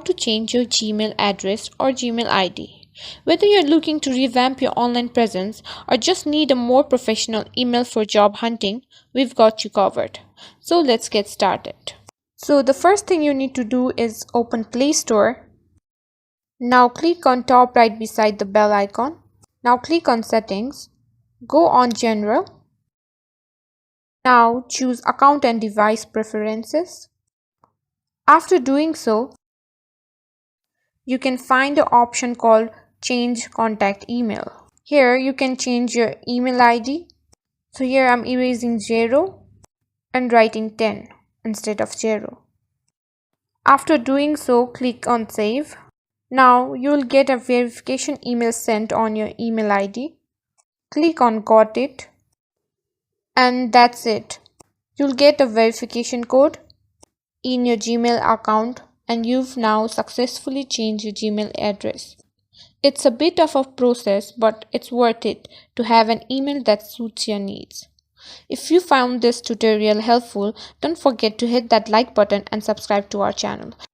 to change your Gmail address or Gmail ID. Whether you're looking to revamp your online presence or just need a more professional email for job hunting, we've got you covered. So let's get started. So the first thing you need to do is open Play Store. Now click on top right beside the bell icon. Now click on Settings. Go on General. Now choose Account and Device Preferences. After doing so, you can find the option called Change Contact Email. Here you can change your email ID. So here I'm erasing 0 and writing 10 instead of 0. After doing so, click on Save. Now you'll get a verification email sent on your email ID. Click on Got It. And that's it. You'll get a verification code in your Gmail account and you've now successfully changed your Gmail address. It's a bit of a process, but it's worth it to have an email that suits your needs. If you found this tutorial helpful, don't forget to hit that like button and subscribe to our channel.